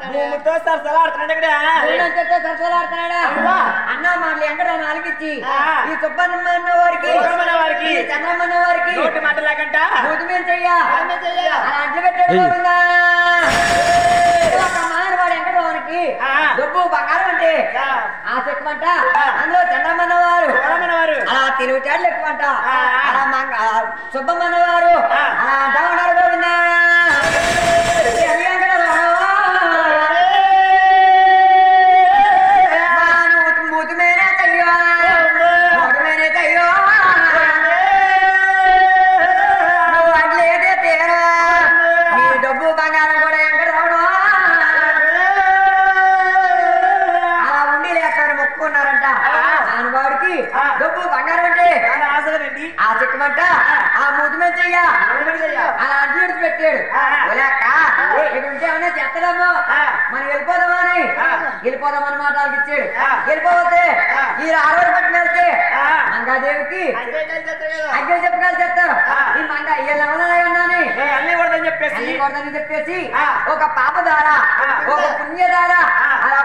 భూమితో సరసలాడుతున్నాడు ఇక్కడ సరసలాడుతున్నాడా అన్న మాటలు ఎక్కడ నాలుగిచ్చి ఈ సుబ్బన్న వారికి చంద్రమన్న వారికి నోటి మాట లేకంట మూతి మీద చెయ్యా అలా అంట్లు పెట్టాడు మానవాడు వెంకటవానికి డబ్బు బంగారం అంటే ఆ చెక్కమంట అందులో చంద్రమన్న వారు అలా తిరుగుతాడు ఎక్కువంట అలా సుబ్బమ్మన్న వారు అలా అంటా ఉన్నారు గోవిందా మూతి మేనే తయ్యో మూతి మేనే తయ్యో నువ్వు అట్లేదే తేరా నీ డబ్బు బంగారం కూడా వెంకటరావుడు అలా ఉండి లేకపోతే మొక్కుకున్నారంట వాడికి డబ్బు బంగారం అంటే ఆ చెక్కమంట ఆ మూతి మీద చెయ్యా అలా అంట్లు విడిచి పెట్టాడు ఇక్కడ ఉంటే ఏమన్నా చెత్తడమ్మో మనం వెళ్ళిపోదామని వెళ్ళిపోదామని మాట వాళ్ళకి ఇచ్చాడు వెళ్ళిపోతే ఈ ఆరోజు పట్టుకు వెళ్తే మంగాదేవికి అగ్గే చెప్పగలి చెప్తారు ఈ మంగ ఉన్నాని అన్ని కొడదని చెప్పేసి ఒక పాప ద్వారా ఒక పుణ్య ద్వారా అలా